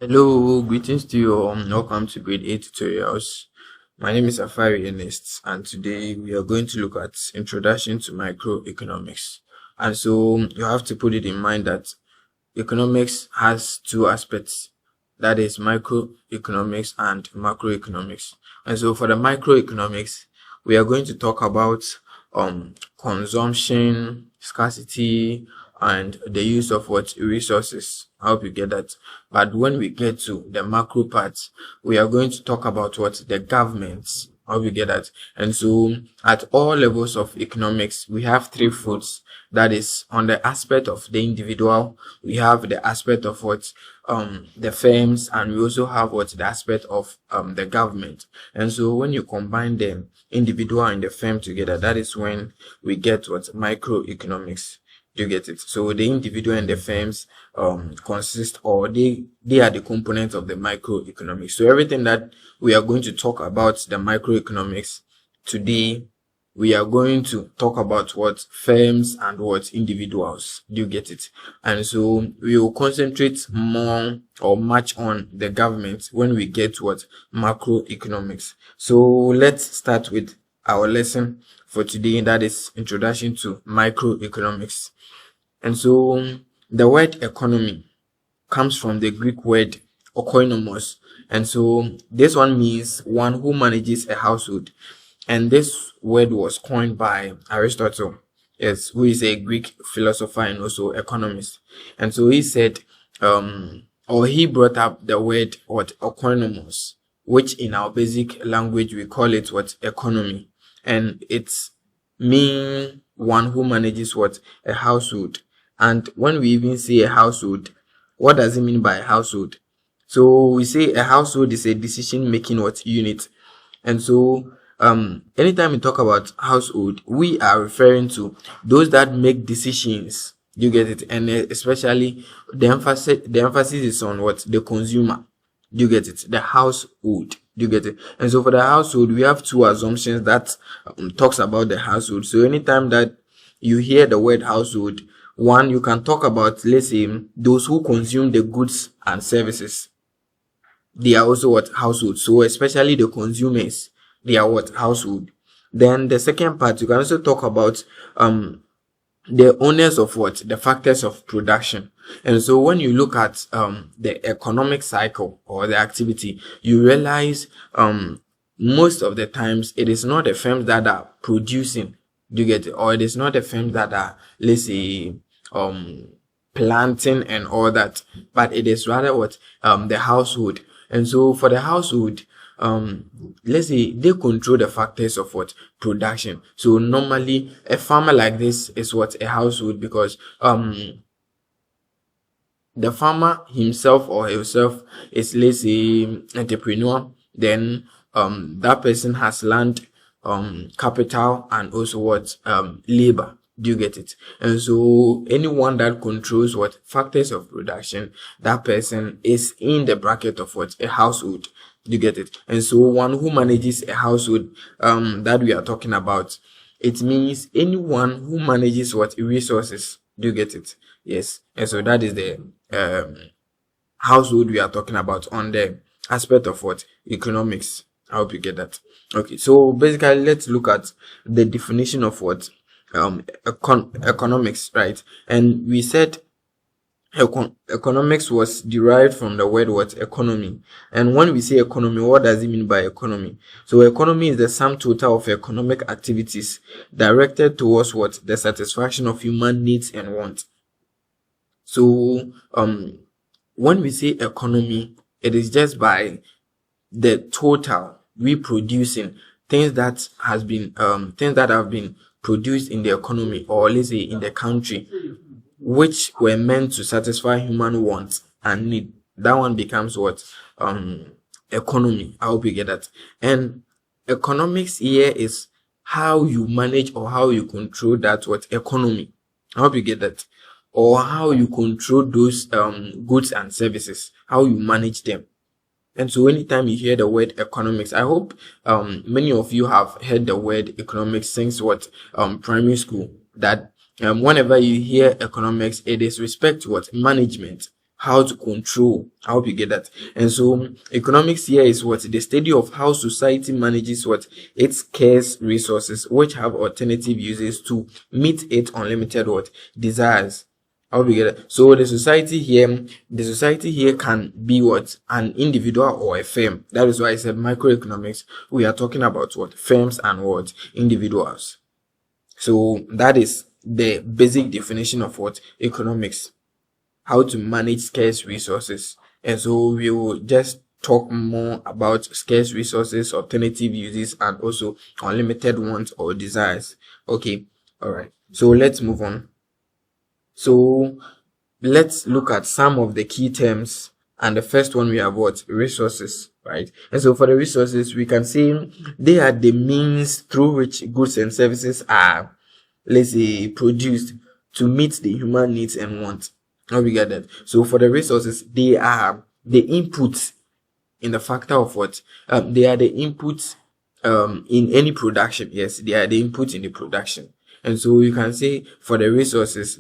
Hello, greetings to you all. Welcome to grade 8 tutorials. My name is Afari Ernest, and today we are going to look at Introduction to Microeconomics. And so you have to put it in mind that economics has two aspects, that is microeconomics and macroeconomics. And so for the microeconomics, we are going to talk about consumption, scarcity, and the use of resources. I hope you get that. But when we get to the macro part, we are going to talk about the governments. I hope you get that. And so at all levels of economics, we have three foods. That is on the aspect of the individual, we have the aspect of the firms, and we also have the aspect of the government. And so when you combine the individual and the firm together, that is when we get microeconomics. Do you get it? So the individual and the firms consist, or they are the components of the microeconomics. So everything that we are going to talk about the microeconomics today, we are going to talk about firms and individuals. Do you get it? And so we will concentrate more or much on the government when we get macroeconomics. So let's start with our lesson for today, and that is Introduction to Microeconomics. And so the word economy comes from the Greek word oikonomos, and so this one means one who manages a household. And this word was coined by Aristotle, yes, who is a Greek philosopher and also economist. And so he said, or he brought up the word oikonomos, which in our basic language we call it economy, and it's mean one who manages a household. And when we even say a household, what does it mean by a household? So we say a household is a decision making unit. And so anytime we talk about household, we are referring to those that make decisions. You get it? And especially the emphasis is on the consumer. Do you get it? The household. Do you get it? And so for the household, we have two assumptions that talks about the household. So anytime that you hear the word household, one, you can talk about, let's say, those who consume the goods and services. They are also household. So especially the consumers, they are household. Then the second part, you can also talk about the owners of the factors of production. And so when you look at the economic cycle or the activity, you realize most of the times it is not the firms that are producing. Do you get it? Or it is not the firms that are, let's say, planting and all that, but it is rather the household. And so for the household, let's say they control the factors of production. So normally a farmer like this is a household, because the farmer himself or herself is, let's say, entrepreneur. Then that person has land, capital, and also labor. Do you get it? And so anyone that controls factors of production, that person is in the bracket of a household. Do you get it? And so one who manages a household that we are talking about, it means anyone who manages resources. Do you get it? Yes. And so that is the household we are talking about on the aspect of economics. I hope you get that. Okay, so basically let's look at the definition of economics, right? And we said economics was derived from the word economy. And when we say economy, what does it mean by economy? So economy is the sum total of economic activities directed towards the satisfaction of human needs and wants. So when we say economy, it is just by the total reproducing things that have been produced in the economy, or let's say in the country, which were meant to satisfy human wants and need. That one becomes economy. I hope you get that. And economics here is how you manage or how you control that economy. I hope you get that. Or how you control those goods and services, how you manage them. And so anytime you hear the word economics, I hope many of you have heard the word economics since primary school, that whenever you hear economics, it is respect to management, how to control. I hope you get that. And so economics here is what? The study of how society manages what? Its scarce resources, which have alternative uses to meet its unlimited what? Desires. I hope you get it. So the society here can be what? An individual or a firm. That is why I said microeconomics. We are talking about what? Firms and what? Individuals. So that is the basic definition of what? Economics. How to manage scarce resources. And so we will just talk more about scarce resources, alternative uses, and also unlimited wants or desires. Okay. All right. So let's move on. So let's look at some of the key terms. And the first one we have what? Resources, right? And so for the resources, we can say they are the means through which goods and services are, let's say, produced to meet the human needs and wants. How we get that? So for the resources, they are the inputs in the factor of what? They are the inputs in any production. Yes, they are the input in the production. And so you can say for the resources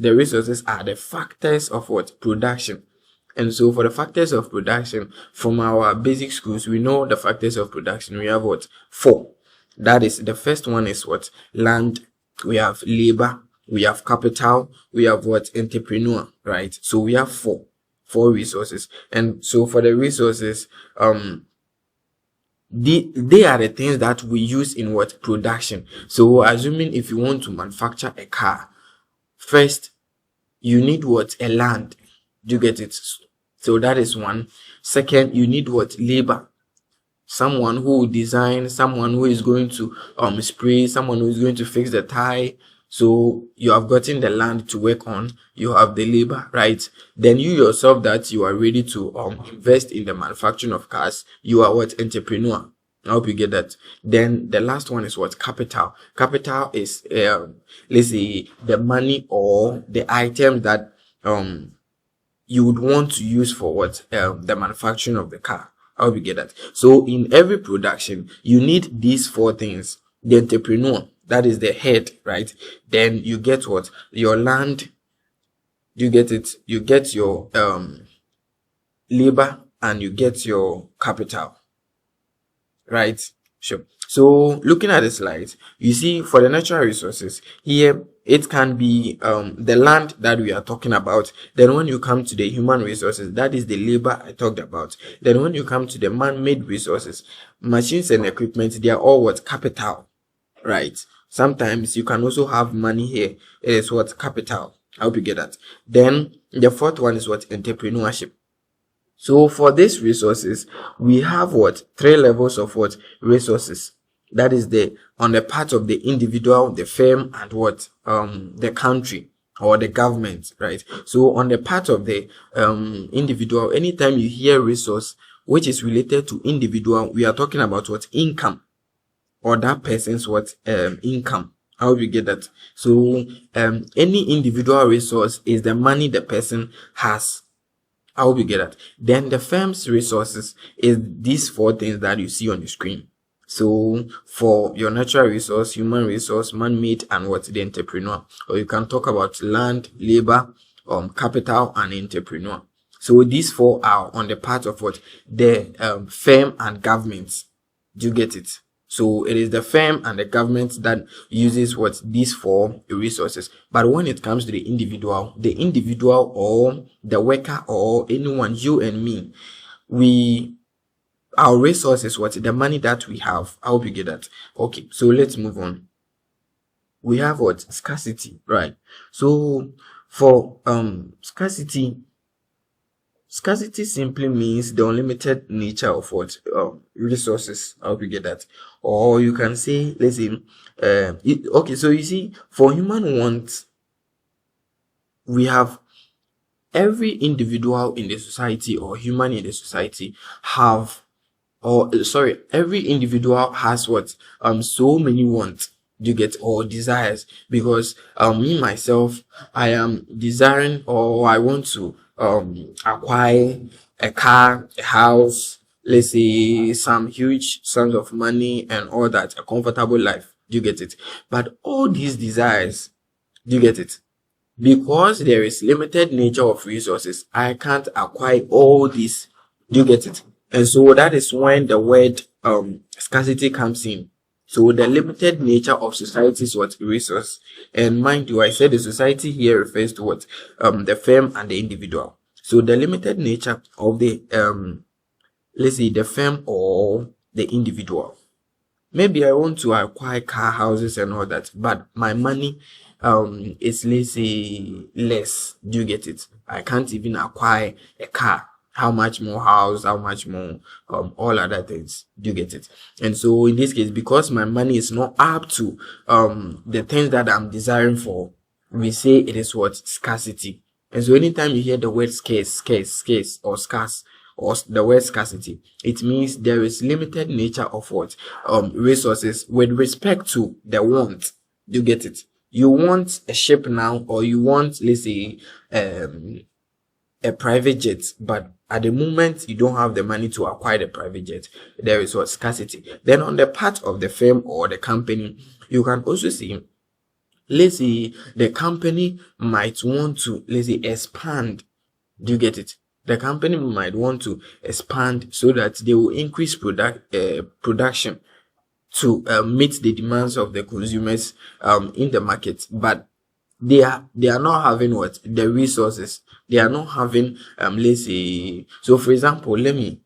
are the factors of what? Production. And so for the factors of production, from our basic schools, we know the factors of production. We have what? 4. That is, the first one is what? Land. We have labor. We have capital. We have what? Entrepreneur, right? So we have 4 resources. And so for the resources, they are the things that we use in what? Production. So assuming if you want to manufacture a car, first you need what? A land. Do you get it? So that is one. Second, you need what? Labor. Someone who will design, someone who is going to spray, someone who is going to fix the tire. So you have gotten the land to work on, you have the labor, right? Then you yourself that you are ready to invest in the manufacturing of cars, you are what? Entrepreneur. I hope you get that. Then the last one is what? Capital. Capital is let's say the money or the item that you would want to use for what? The manufacturing of the car. I hope you get that. So in every production, you need these 4 things. The entrepreneur, that is the head, right? Then you get what? Your land. You get it? You get your labor and you get your capital, right? Sure. So looking at the slides, you see for the natural resources here, it can be the land that we are talking about. Then when you come to the human resources, that is the labor I talked about. Then when you come to the man-made resources, machines and equipment, they are all what? Capital, right? Sometimes you can also have money here. It is what? Capital. I hope you get that. Then the 4th one is what? Entrepreneurship. So for these resources, we have what? 3 levels of what? Resources. That is on the part of the individual, the firm, and what? The country or the government, right? So on the part of the individual, anytime you hear resource which is related to individual, we are talking about what? Income, or that person's what? Income. I hope you get that. So any individual resource is the money the person has. I hope you get that. Then the firm's resources is these 4 things that you see on the screen. So for your natural resource, human resource, man-made, and what? The entrepreneur. Or you can talk about land, labor, capital, and entrepreneur. So these 4 are on the part of what? The firm and government. Do you get it? So it is the firm and the government that uses what? These 4 resources. But when it comes to the individual or the worker or anyone, you and me, our resources, what? The money that we have. I hope you get that. Okay, so let's move on. We have what? Scarcity, right? So for scarcity simply means the unlimited nature of what? Resources. I hope you get that. Or you can say, let's say, okay, so you see, for human wants, we have every individual in the society or human in the society every individual has what? So many wants. Do you get? Or desires? Because me myself, I am desiring, or I want to acquire a car, a house, let's say some huge sums of money and all that, a comfortable life. Do you get it? But all these desires, do you get it? because there is limited nature of resources, I can't acquire all this. Do you get it? And so that is when the word scarcity comes in. So the limited nature of society's what resource. And mind you, I said the society here refers to what the firm and the individual. So the limited nature of the let's say the firm or the individual. Maybe I want to acquire car, houses, and all that, but my money is, let's say, less. Do you get it? I can't even acquire a car. How much more house? How much more all other things? Do you get it? And so in this case, because my money is not up to the things that I'm desiring for, we say it is what scarcity. And so anytime you hear the word scarce, or scarce, or the word scarcity, it means there is limited nature of what resources with respect to the want. Do you get it? You want a ship now, or you want, let's say, a private jet, but at the moment you don't have the money to acquire the private jet. There is what scarcity. Then on the part of the firm or the company, you can also see, let's say the company might want to, let's say, expand. Do you get it? The company might want to expand so that they will increase production to meet the demands of the consumers in the market, but they are not having what the resources. They are not having let's say, so for example, let me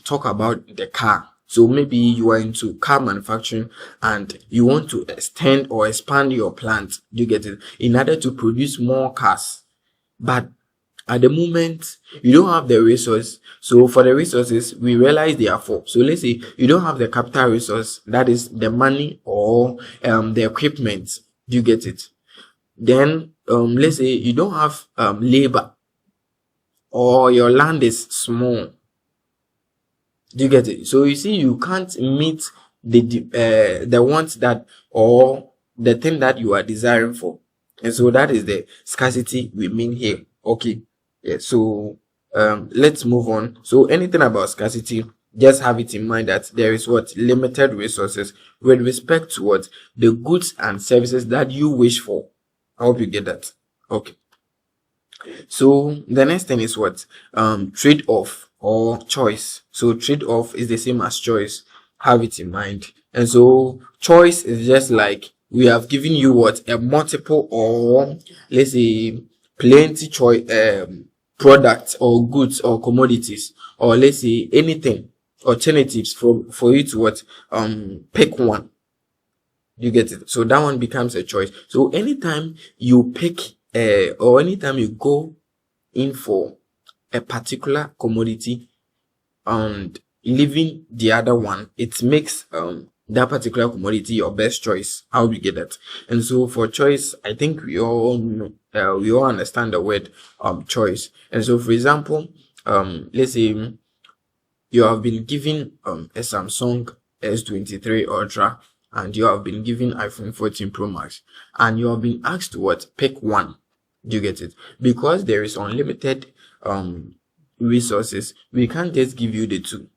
talk about the car. So maybe you are into car manufacturing and you want to extend or expand your plant. Do you get it? In order to produce more cars, but at the moment you don't have the resource. So for the resources, we realize they are four. So let's say you don't have the capital resource, that is the money or the equipment. Do you get it? Then let's say you don't have labor, or your land is small. Do you get it? So you see, you can't meet the wants that, or the thing that you are desiring for. And so that is the scarcity we mean here. Okay. Yeah. So let's move on. So anything about scarcity, just have it in mind that there is what limited resources with respect to what the goods and services that you wish for. I hope you get that. Okay. So the next thing is what trade-off or choice. So trade-off is the same as choice. Have it in mind. And so choice is just like we have given you what a multiple, or let's say plenty choice products or goods or commodities, or let's say anything, alternatives for you to what pick one. You get it? So that one becomes a choice. So anytime you pick or anytime you go in for a particular commodity and leaving the other one, it makes that particular commodity your best choice. How do you get that? And so for choice, I think we all know, we all understand the word choice. And so for example, let's say you have been given a Samsung S23 Ultra, and you have been given iPhone 14 Pro Max, and you have been asked to what pick one. Do you get it? Because there is unlimited resources, we can't just give you the two.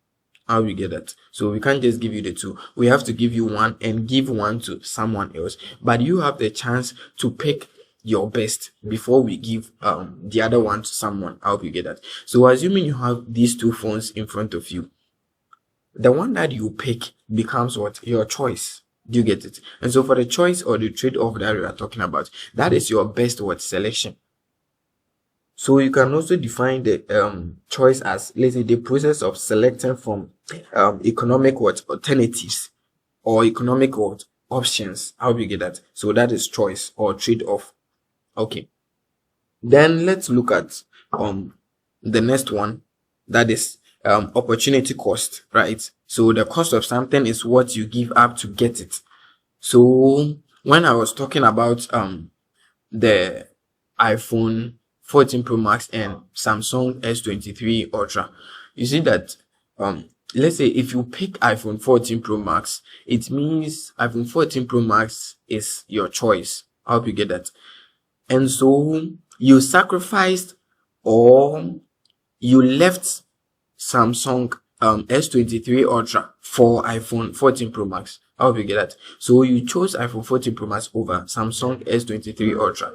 How we get that? So we can't just give you the two. We have to give you one and give one to someone else. But you have the chance to pick your best before we give the other one to someone. I hope you get that. So assuming you have these two phones in front of you, the one that you pick becomes what? Your choice. Do you get it? And so for the choice or the trade-off that we are talking about, that is your best what selection. So you can also define the choice as, let's say, the process of selecting from economic what alternatives or economic what options. How do you get that? So that is choice or trade-off. Okay. Then let's look at the next one, that is opportunity cost, right? So the cost of something is what you give up to get it. So when I was talking about the iPhone 14 Pro Max and Samsung S23 Ultra, you see that let's say if you pick iPhone 14 Pro Max, it means iPhone 14 Pro Max is your choice. I hope you get that. And so you sacrificed or you left Samsung S23 Ultra for iPhone 14 Pro Max. I hope you get that. So you chose iPhone 14 Pro Max over Samsung S23 Ultra.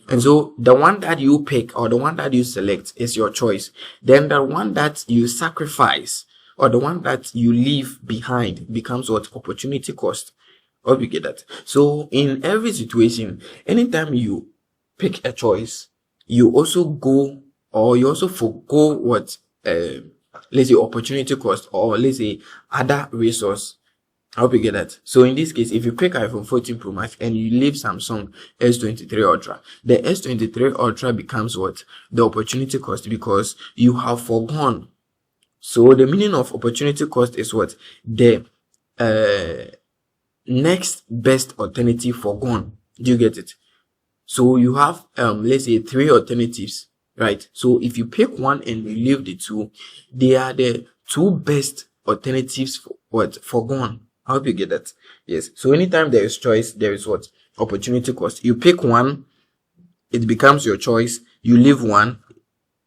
And so the one that you pick or the one that you select is your choice. Then the one that you sacrifice or the one that you leave behind becomes what? Opportunity cost. Hope you get that. So in every situation, anytime you pick a choice, you also go or you also forgo what, let's say opportunity cost or let's say other resource. I hope you get that. So in this case, if you pick iPhone 14 Pro Max and you leave Samsung S23 Ultra, the S23 Ultra becomes what? The opportunity cost because you have forgone. So the meaning of opportunity cost is what? The next best alternative forgone. Do you get it? So you have let's say 3 alternatives, right? So if you pick one and you leave the 2, they are the 2 best alternatives for what? Forgone. I hope you get that. Yes. So anytime there is choice, there is what? Opportunity cost. You pick one, it becomes your choice. You leave one,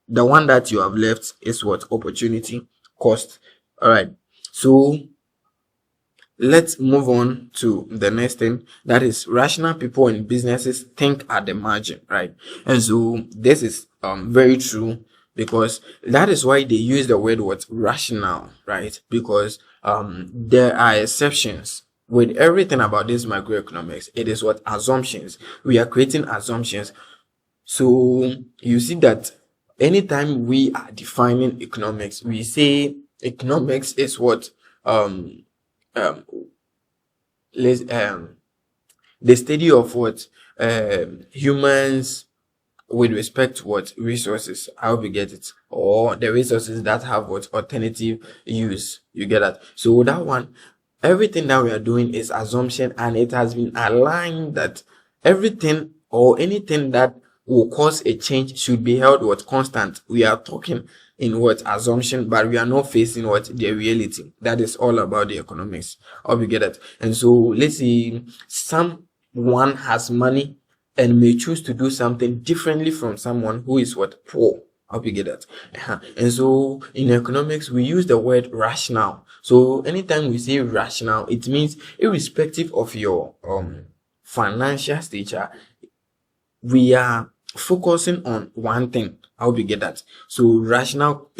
the one that you have left is what? Opportunity cost. All right. So let's move on to the next thing. That is rational people in businesses think at the margin, right? And so this is very true because that is why they use the word what? Rational, right? Because there are exceptions. With everything about this microeconomics, it is what? Assumptions. We are creating assumptions. So you see that anytime we are defining economics, we say economics is what let's the study of what humans with respect to what? Resources. I hope you get it. Or the resources that have what? Alternative use. You get that? So that one, everything that we are doing is assumption, and it has been aligned that everything or anything that will cause a change should be held what? Constant. We are talking in what? Assumption, but we are not facing what? The reality. That is all about the economics. I hope you get it. And so let's say someone has money and may choose to do something differently from someone who is what? Poor. I hope you get that. And so in economics, we use the word rational. So anytime we say rational, it means irrespective of your financial stature, we are focusing on one thing. I hope you get that. So rational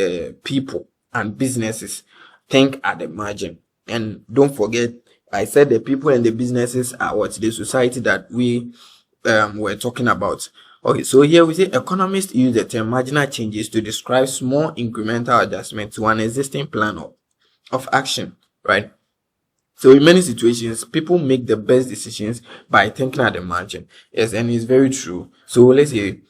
people and businesses think at the margin. And don't forget, I said the people and the businesses are what? The society that we we're talking about. Okay, so here we say economists use the term marginal changes to describe small incremental adjustments to an existing plan of action, right? So in many situations, people make the best decisions by thinking at the margin. Yes, and it's very true. So let's say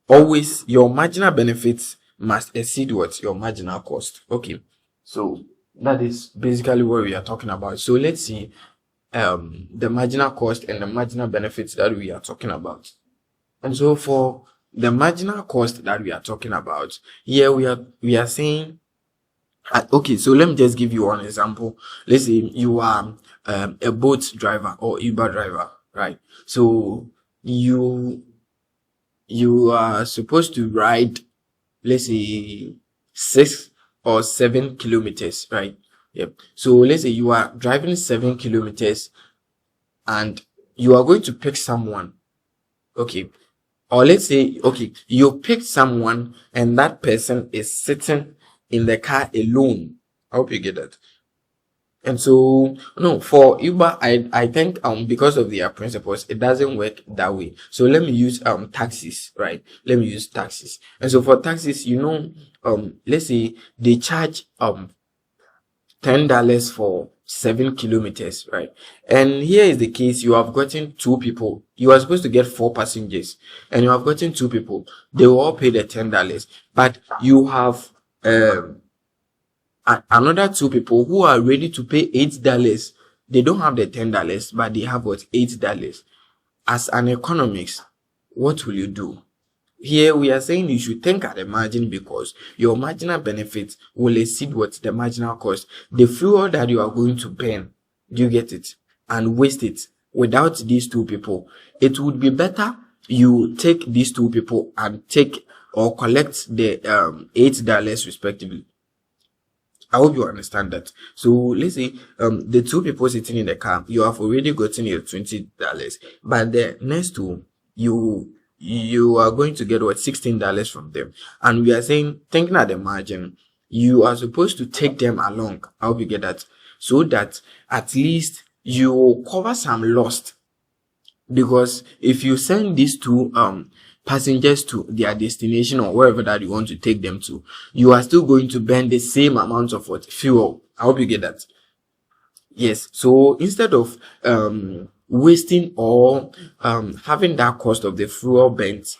always your marginal benefits must exceed what? Your marginal cost. Okay, so that is basically what we are talking about. So let's see the marginal cost and the marginal benefits that we are talking about. And so for the marginal cost that we are talking about, here we are saying okay, so let me just give you one example. Let's say you are a boat driver or Uber driver, right? So you are supposed to ride, let's say 6 or 7 kilometers, right? Yep. So let's say you are driving 7 kilometers and you are going to pick someone. Okay. Or let's say, okay, you picked someone and that person is sitting in the car alone. I hope you get that. And so, no, for Uber, I think, because of their principles, it doesn't work that way. So let me use, taxis, right? Let me use taxis. And so for taxis, let's say they charge, $10 for 7 kilometers, right? And here is the case: you have gotten 2 people. You are supposed to get 4 passengers, and you have gotten 2 people. They will all pay the $10, but you have another 2 people who are ready to pay $8. They don't have the $10, but they have what? $8. As an economist, what will you do? Here we are saying you should think at the margin because your marginal benefit will exceed what? The marginal cost. The fuel that you are going to burn, do you get it? And waste it without these 2 people. It would be better you take these 2 people and take or collect the $8 respectively. I hope you understand that. So let's say the 2 people sitting in the car, you have already gotten your $20, but the next 2, you are going to get what, $16 from them. And we are saying, thinking at the margin, you are supposed to take them along. I hope you get that. So that at least you cover some loss. Because if you send these two passengers to their destination or wherever that you want to take them to, you are still going to burn the same amount of what, fuel. I hope you get that. Yes. So instead of wasting or having that cost of the fuel burnt,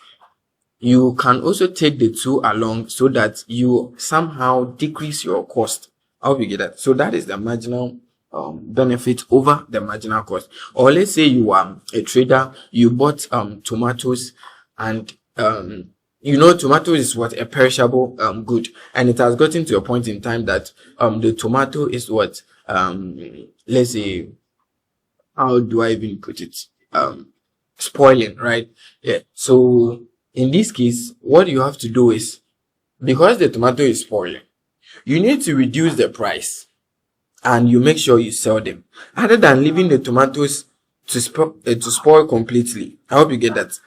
you can also take the two along so that you somehow decrease your cost. I hope you get that. So that is the marginal benefit over the marginal cost. Or let's say you are a trader, you bought tomatoes, and tomato is what, a perishable good, and it has gotten to a point in time that the tomato is what, let's say, how do I even put it, spoiling, right? Yeah. So in this case, what you have to do is, because the tomato is spoiling, you need to reduce the price and you make sure you sell them, other than leaving the tomatoes to spoil completely. I hope you get that.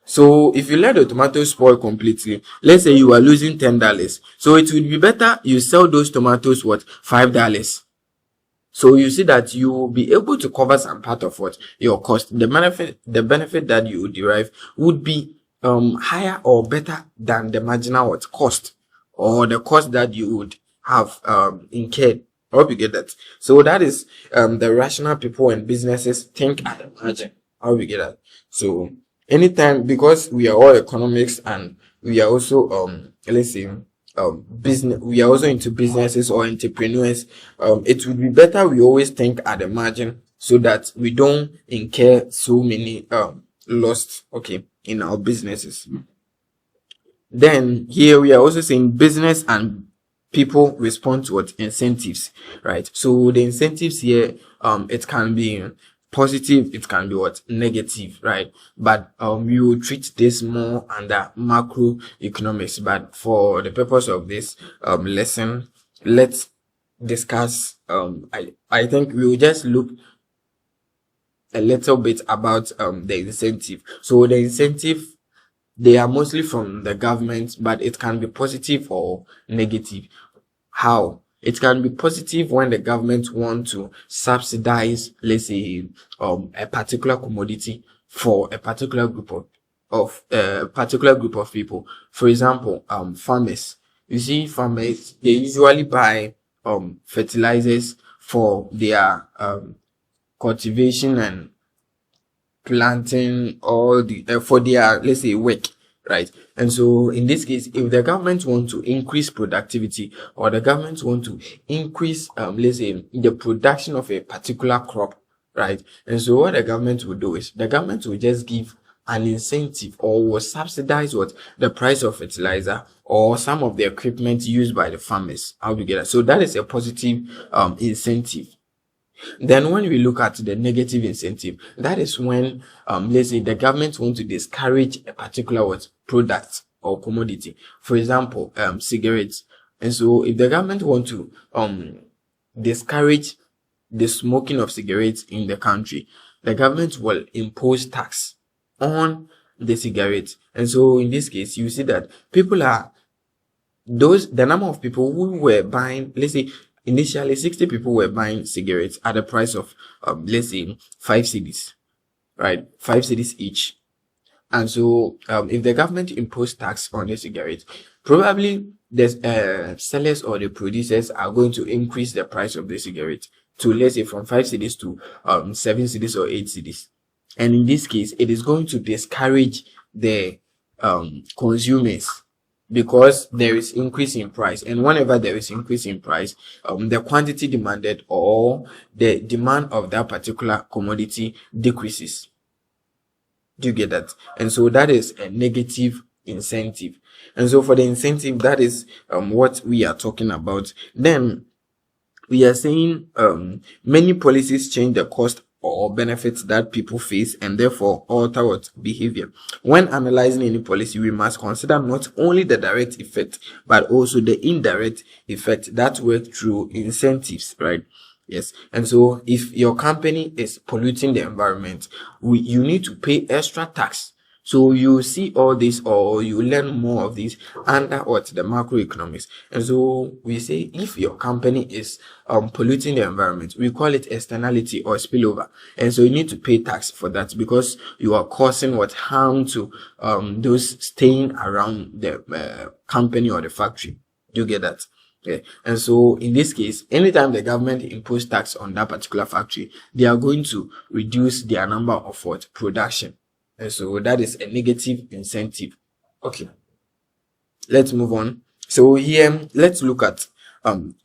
So if you let the tomatoes spoil completely, let's say you are losing $10, so it would be better you sell those tomatoes what, $5. So you see that you will be able to cover some part of what, your cost. The benefit that you derive would be higher or better than the marginal what, cost, or the cost that you would have incurred. I hope you get that. So that is the rational people and businesses think at the margin. I hope you get that. So anytime, because we are all economics and we are also let's say business, we are also into businesses or entrepreneurs, it would be better we always think at the margin so that we don't incur so many loss, okay, in our businesses. Then here we are also saying business and people respond to what, incentives, right? So the incentives here, it can be positive, it can be what, negative, right? But we will treat this more under macroeconomics. But for the purpose of this lesson, let's discuss. I think we will just look a little bit about the incentive. So the incentive, they are mostly from the government, but it can be positive or negative. How? It can be positive when the government want to subsidize, let's say, a particular commodity for a particular group of people. For example, farmers. You see, farmers, they usually buy fertilizers for their cultivation and planting, all the for their, let's say, work, right? And so in this case, if the government want to increase productivity, or the government want to increase let's say, the production of a particular crop, right? And so what the government will do is, the government will just give an incentive, or will subsidize what, the price of fertilizer or some of the equipment used by the farmers. How do you get that? So that is a positive incentive. Then when we look at the negative incentive, that is when let's say the government want to discourage a particular what, product or commodity. For example, cigarettes. And so if the government want to discourage the smoking of cigarettes in the country, the government will impose tax on the cigarettes. And so in this case, you see that the number of people who were buying, let's say, initially 60 people were buying cigarettes at the price of let's say 5 cedis, right? 5 cedis each. And so if the government imposed tax on the cigarettes, probably the sellers or the producers are going to increase the price of the cigarette to, let's say, from 5 cedis to 7 cedis or 8 cedis. And in this case, it is going to discourage the consumers, because there is increase in price. And whenever there is increase in price, the quantity demanded or the demand of that particular commodity decreases. Do you get that? And so that is a negative incentive. And so for the incentive, that is what we are talking about. Then we are saying many policies change the cost or benefits that people face and therefore alter what, behavior. When analyzing any policy, we must consider not only the direct effect, but also the indirect effect that work through incentives, right? Yes. And so if your company is polluting the environment, you need to pay extra tax So you see all this, or you learn more of this under what the macroeconomics. And so we say if your company is polluting the environment, we call it externality or spillover. And so you need to pay tax for that, because you are causing what harm to those staying around the company or the factory. You get that? Yeah. And so in this case, anytime the government impose tax on that particular factory, they are going to reduce their number of what production. And so that is a negative incentive. Okay, let's move on. So here, let's look at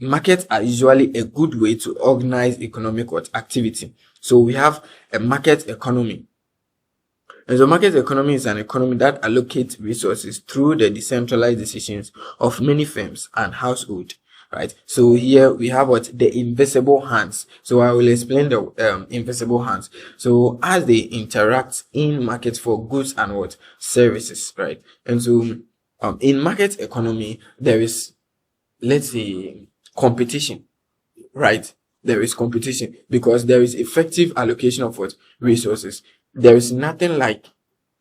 markets are usually a good way to organize economic what activity. So we have a market economy. And so market economy is an economy that allocates resources through the decentralized decisions of many firms and households. Right. So here we have what the invisible hands. So I will explain the invisible hands. So as they interact in markets for goods and what services, right? And so in market economy there is, let's say, competition, right? There is competition because there is effective allocation of what resources. There is nothing like,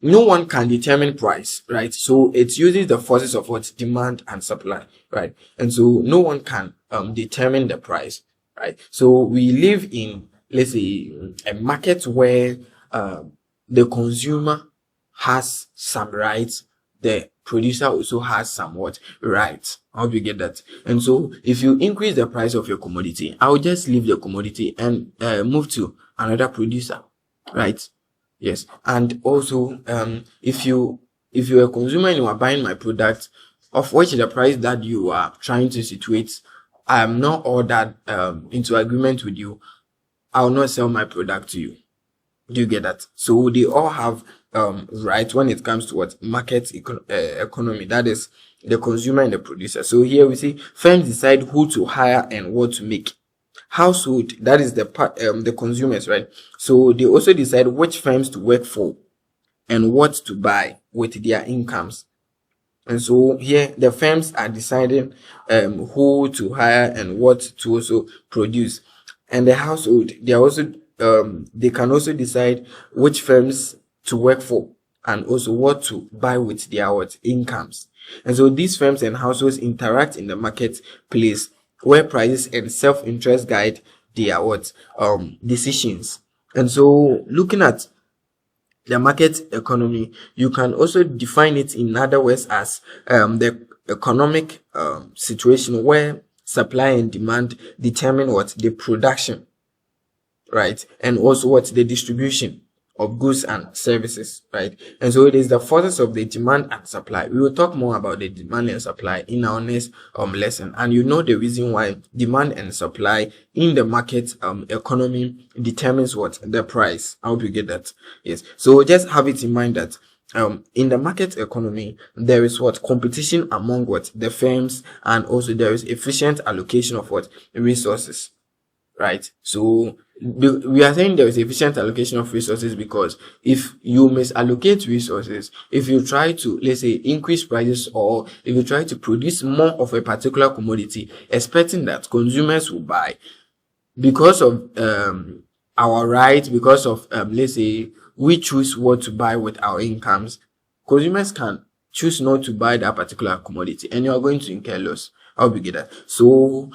no one can determine price, right? So it uses the forces of what demand and supply, right? And so no one can determine the price, right? So we live in, let's say, a market where the consumer has some rights, the producer also has somewhat rights. I hope you get that. And so if you increase the price of your commodity, I will just leave the commodity and move to another producer, right? Yes. And also if you're a consumer and you are buying my product, of which the price that you are trying to situate, I am not all that into agreement with you, I will not sell my product to you. Do you get that? So they all have right when it comes to what market economy, that is the consumer and the producer. So here we see firms decide who to hire and what to make. Household, that is the consumers, right? So they also decide which firms to work for and what to buy with their incomes. And so here the firms are deciding who to hire and what to also produce. And the household, they are also they can also decide which firms to work for and also what to buy with their incomes. And so these firms and households interact in the marketplace where prices and self-interest guide their decisions. And so looking at the market economy, you can also define it in other words as the economic situation where supply and demand determine what the production, right, and also what the distribution of goods and services, right? And so it is the forces of the demand and supply. We will talk more about the demand and supply in our next lesson, and you know the reason why demand and supply in the market economy determines what the price. I hope you get that. Yes. So just have it in mind that in the market economy there is what competition among what the firms, and also there is efficient allocation of what resources, right? So we are saying there is efficient allocation of resources because if you misallocate resources, if you try to, let's say, increase prices, or if you try to produce more of a particular commodity expecting that consumers will buy, because of our rights, because of let's say we choose what to buy with our incomes, consumers can choose not to buy that particular commodity and you are going to incur loss. I'll begin that. So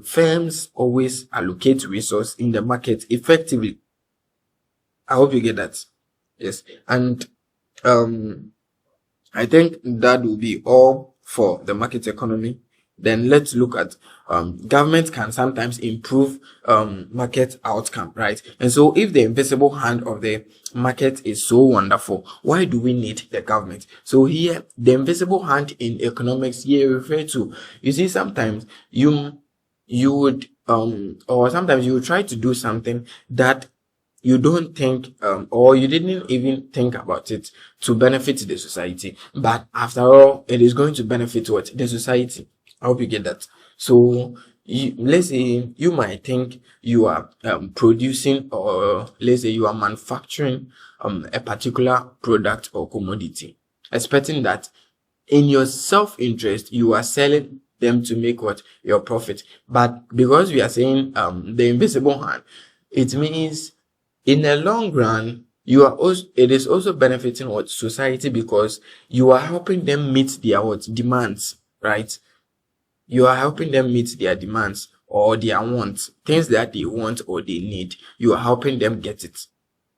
firms always allocate resource in the market effectively. I hope you get that. Yes. And I think that will be all for the market economy. Then let's look at government can sometimes improve market outcome, right? And so if the invisible hand of the market is so wonderful, why do we need the government? So here, the invisible hand in economics here refer to, you see, sometimes you would or sometimes you would try to do something that you don't think or you didn't even think about it to benefit the society, but after all it is going to benefit what? The society. I hope you get that. So let's say you might think you are producing, or let's say you are manufacturing a particular product or commodity, expecting that in your self-interest you are selling them to make what? Your profit. But because we are saying the invisible hand, it means in the long run it is also benefiting what society, because you are helping them meet their what demands, right? You are helping them meet their demands or their wants, things that they want or they need. You are helping them get it.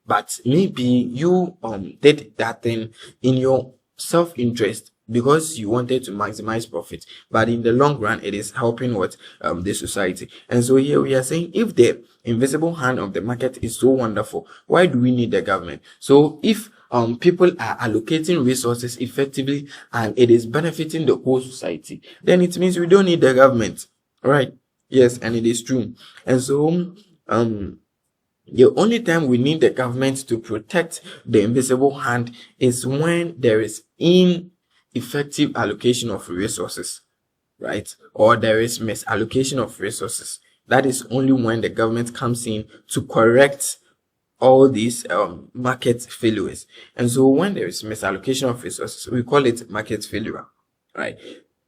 But maybe you did that thing in your self-interest because you wanted to maximize profit, but in the long run it is helping what the society. And so here we are saying, if the invisible hand of the market is so wonderful, why do we need the government? So if people are allocating resources effectively and it is benefiting the whole society, then it means we don't need the government, right? Yes, and it is true. And so the only time we need the government to protect the invisible hand is when there is ineffective allocation of resources, right? Or there is misallocation of resources. That is only when the government comes in to correct all these market failures. And so when there is misallocation of resources, we call it market failure, right?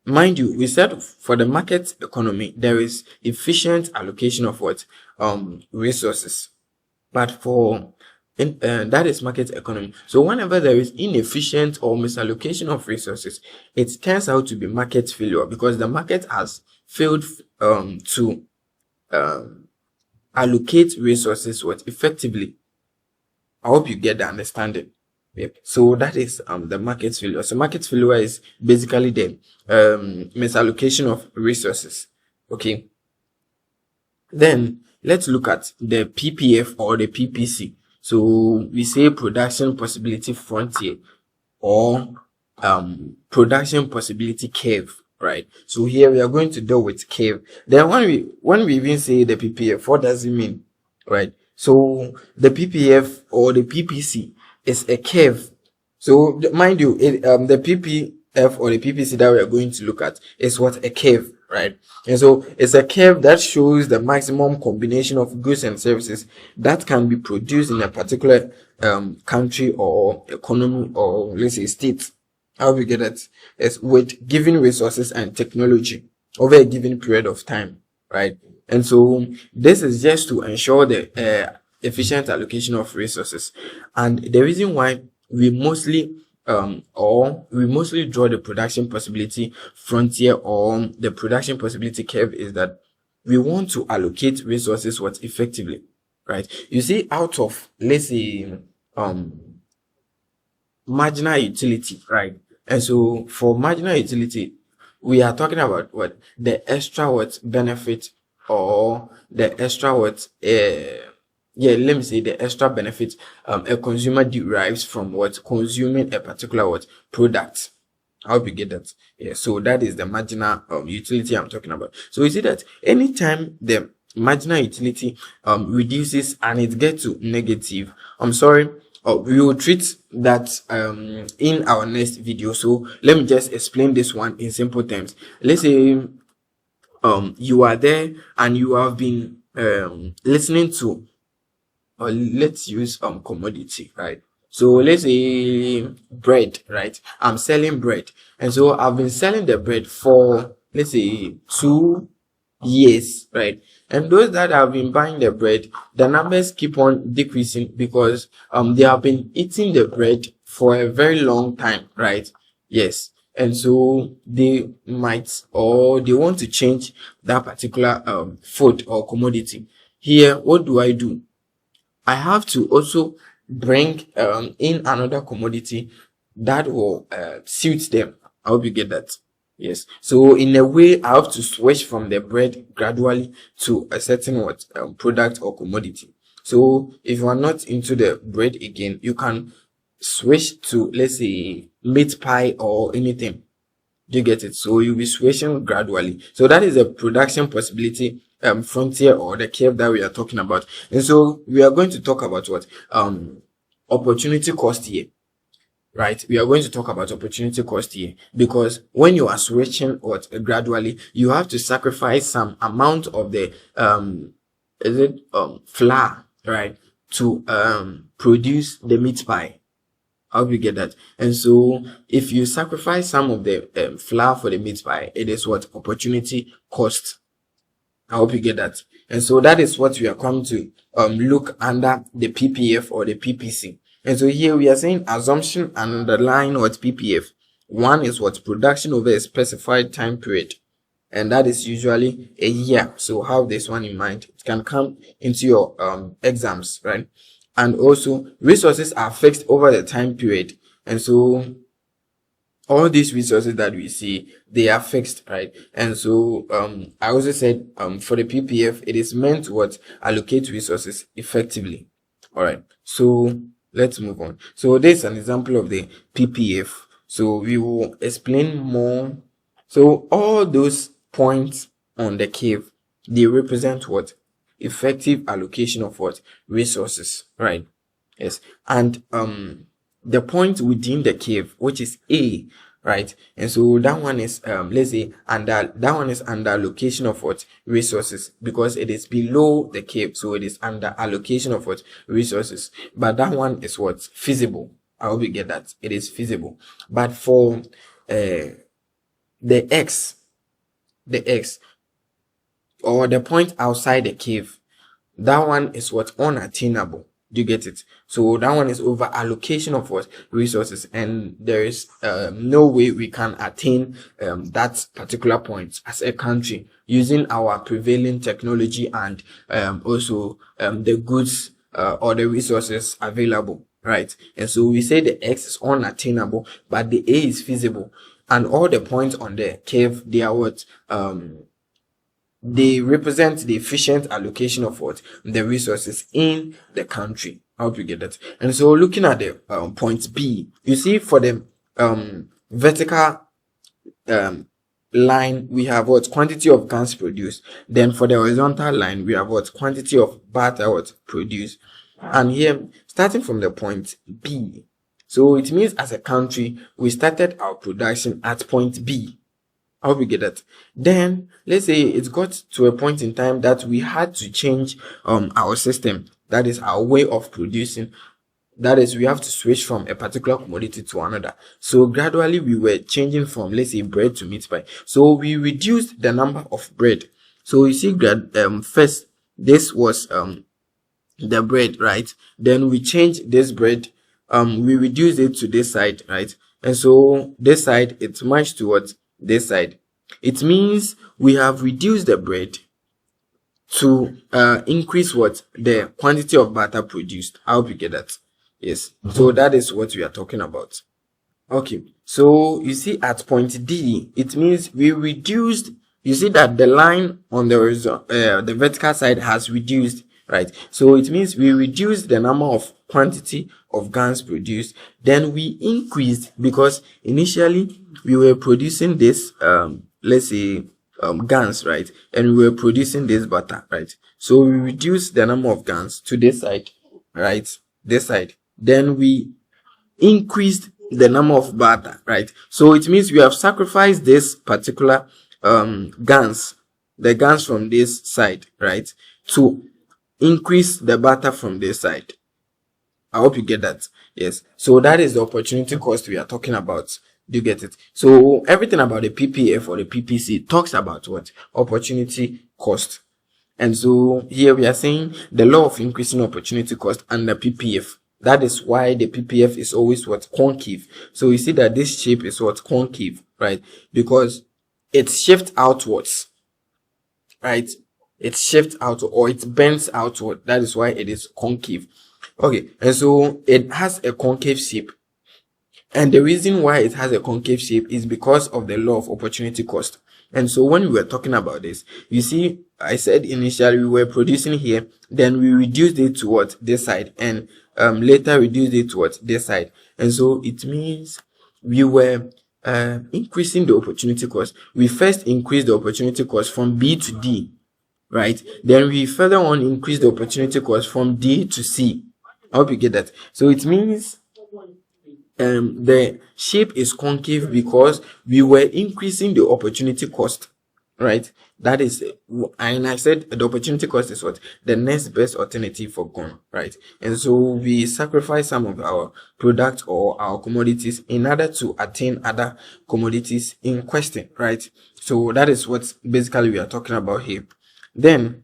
Mind you, we said for the market economy, there is efficient allocation of what resources. But for that is market economy. So whenever there is inefficient or misallocation of resources, it turns out to be market failure, because the market has failed to allocate resources what effectively. I hope you get the understanding. Yep. So that is the market failure. So market failure is basically the misallocation of resources. Okay. Then let's look at the PPF or the PPC. So we say production possibility frontier or production possibility curve, right? So here we are going to deal with curve. Then when we even say the PPF, what does it mean, right? So the PPF or the PPC is a curve. So mind you, the PPF or the PPC that we are going to look at is what a curve, right? And so it's a curve that shows the maximum combination of goods and services that can be produced in a particular country or economy, or let's say state. How we get it is with given resources and technology over a given period of time, right? And so this is just to ensure the efficient allocation of resources. And the reason why we mostly draw the production possibility frontier or the production possibility curve is that we want to allocate resources what effectively, right? You see, out of, let's say, marginal utility, right? And so for marginal utility, we are talking about what the extra what benefit or the extra what let me say the extra benefit a consumer derives from what consuming a particular what product. I hope you get that. Yeah, so that is the marginal utility I'm talking about. So you see that anytime the marginal utility reduces and it gets to negative, we will treat that in our next video. So let me just explain this one in simple terms. Let's say you are there and you have been listening to, or let's use commodity, right? So let's say bread, right? I'm selling bread, and so I've been selling the bread for, let's say, 2 years, right? And those that have been buying the bread, the numbers keep on decreasing because they have been eating the bread for a very long time, right? Yes. And so they might, or they want to change that particular food or commodity. Here, what do? I have to also bring in another commodity that will suit them. I hope you get that. Yes. So in a way, I have to switch from the bread gradually to a certain product or commodity. So if you are not into the bread again, you can switch to, let's say, meat pie or anything. Do you get it? So you'll be switching gradually. So that is a production possibility frontier or the curve that we are talking about. And so we are going to talk about what opportunity cost here, right? We are going to talk about opportunity cost here, because when you are switching gradually, you have to sacrifice some amount of the flour, right, to produce the meat pie. I hope you get that. And so if you sacrifice some of the flour for the meat pie, it is what opportunity cost. I hope you get that. And so that is what we are coming to look under the PPF or the PPC. And so here we are saying assumption and underlying what PPF. One is what production over a specified time period, and that is usually a year. So have this one in mind. It can come into your exams, right? And also resources are fixed over the time period, and so all these resources that we see, they are fixed, right? And so I also said for the PPF, it is meant to what allocate resources effectively. All right, so let's move on. So there's an example of the PPF. So we will explain more. So all those points on the curve, they represent what? Effective allocation of what? Resources, right? Yes. And the point within the curve, which is A, right? And so that one is let's say under allocation of what? Resources, because it is below the curve, so it is under allocation of what? Resources. But that one is what? Feasible. I hope you get that. It is feasible. But for the X, or the point outside the curve, that one is what? Unattainable. Do you get it? So that one is over allocation of what? Resources, and there is no way we can attain that particular point as a country using our prevailing technology and also the goods or the resources available, right? And so we say the X is unattainable, but the A is feasible, and all the points on the curve, they are what? They represent the efficient allocation of what? The resources in the country. I hope you get that. And so looking at the point B, you see for the vertical line, we have what? Quantity of guns produced. Then for the horizontal line, we have what? Quantity of butter what? Produced. And here, starting from the point B, so it means as a country, we started our production at point B. I hope you get that. Then let's say it got to a point in time that we had to change our system, that is our way of producing. That is, we have to switch from a particular commodity to another. So gradually we were changing from, let's say, bread to meat pie. So we reduced the number of bread. So you see, first this was the bread, right? Then we changed this bread, we reduced it to this side, right? And so this side, it's matched towards this side. It means we have reduced the bread to increase what? The quantity of butter produced. I hope you get that. Yes. So that is what we are talking about. Okay. So you see at point D, it means we reduced. You see that the line on the vertical side has reduced, right? So it means we reduced the number of quantity of guns produced. Then we increased, because initially we were producing this let's say guns, right? And we were producing this butter, right? So we reduced the number of guns to this side, right? This side. Then we increased the number of butter, right? So it means we have sacrificed this particular guns, the guns from this side, right, to increase the butter from this side. I hope you get that. Yes. So that is the opportunity cost we are talking about. Do you get it? So everything about the PPF or the PPC talks about what? Opportunity cost. And so here we are saying the law of increasing opportunity cost and the PPF. That is why the PPF is always what? Concave. So you see that this shape is what? Concave, right? Because it shifts outwards, right? It shifts out, or it bends outward. That is why it is concave. Okay. And so it has a concave shape. And the reason why it has a concave shape is because of the law of opportunity cost. And so when we were talking about this, you see, I said initially we were producing here, then we reduced it to what? This side, and later reduced it to what? This side. And so it means we were increasing the opportunity cost. We first increased the opportunity cost from B to D, right? Then we further on increased the opportunity cost from D to C. I hope you get that. So it means the shape is concave because we were increasing the opportunity cost, right? That is, and I said the opportunity cost is what? The next best alternative for gun, right? And so we sacrifice some of our products or our commodities in order to attain other commodities in question, right? So that is what basically we are talking about here. Then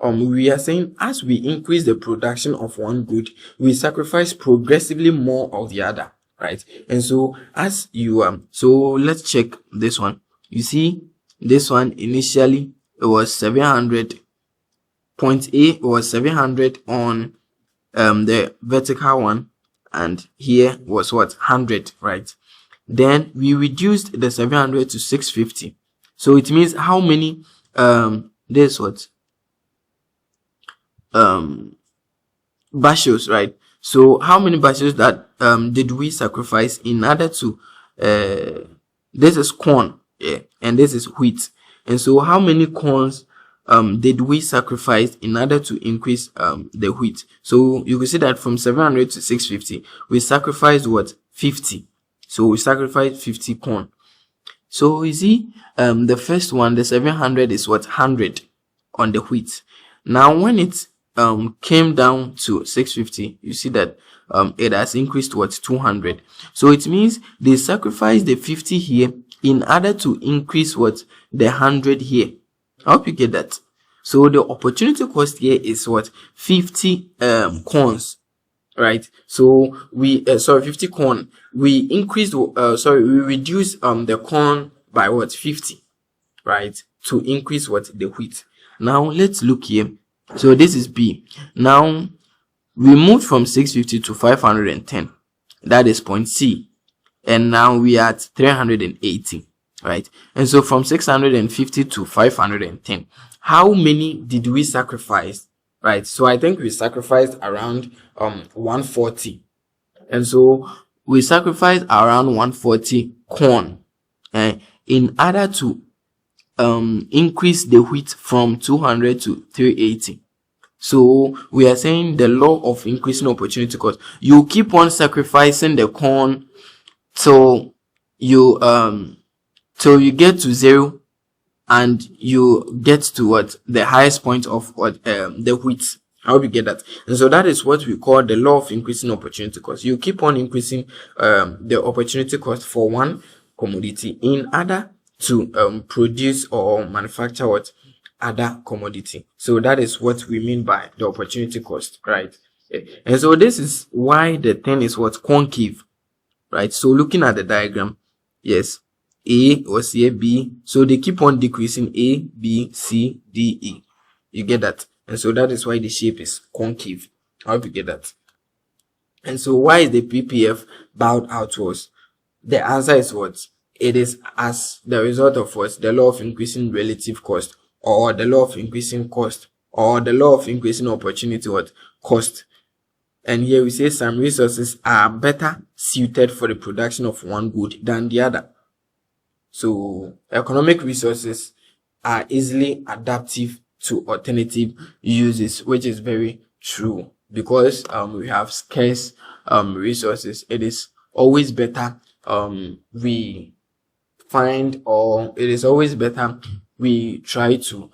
we are saying as we increase the production of one good, we sacrifice progressively more of the other, right? And so as you so let's check this one. You see, this one initially it was 700. Point A was 700 on the vertical one, and here was what, 100, right? Then we reduced the 700 to 650. So it means how many this what bushels, right? So how many bushels that did we sacrifice in order to this is corn, yeah, and this is wheat. And so how many corns did we sacrifice in order to increase the wheat? So you can see that from 700 to 650 we sacrificed what, 50. So we sacrificed 50 corn. So you see, the first one, the 700, is what, 100 on the wheat. Now when it came down to 650, you see that it has increased to what, 200. So it means they sacrificed the 50 here in order to increase what, the 100 here. I hope you get that. So the opportunity cost here is what, 50 corns, right? So we 50 corn. We increased we reduced the corn by what, 50, right, to increase what, the wheat. Now let's look here. So this is B. Now we moved from 650 to 510. That is point C. And now we are at 380, right? And so from 650 to 510, how many did we sacrifice, right? So I think we sacrificed around 140. And so we sacrificed around 140 corn in order to increase the wheat from 200 to 380. So we are saying the law of increasing opportunity cost. You keep on sacrificing the corn till you get to 0, and you get to what, the highest point of what, the wheat. How do you get that? And so that is what we call the law of increasing opportunity cost. You keep on increasing the opportunity cost for one commodity in order to produce or manufacture what, other commodity. So that is what we mean by the opportunity cost, right? And so this is why the thing is what, concave, right? So looking at the diagram, yes, A was here, B, so they keep on decreasing, A, B, C, D, E. You get that? And so that is why the shape is concave. I hope you get that. And so why is the PPF bowed outwards? The answer is what? It is as the result of what? The law of increasing relative cost, or the law of increasing cost, or the law of increasing opportunity what, cost. And here we say some resources are better suited for the production of one good than the other. So economic resources are easily adaptive to alternative uses, which is very true, because we have scarce resources. It is always better we find, or it is always better we try to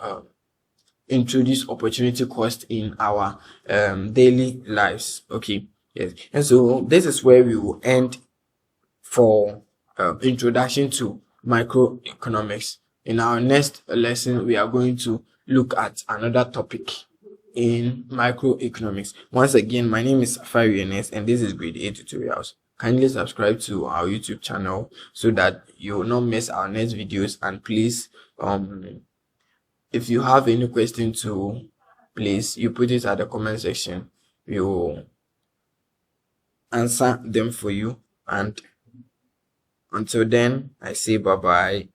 introduce opportunity cost in our daily lives. Okay, yes. And so this is where we will end for introduction to microeconomics. In our next lesson, we are going to look at another topic in microeconomics. Once again, my name is Safari Enes, and this is grade 8 tutorials. Kindly subscribe to our YouTube channel so that you will not miss our next videos. And please, if you have any question too, please, you put it at the comment section. We will answer them for you. And until then, I say bye bye.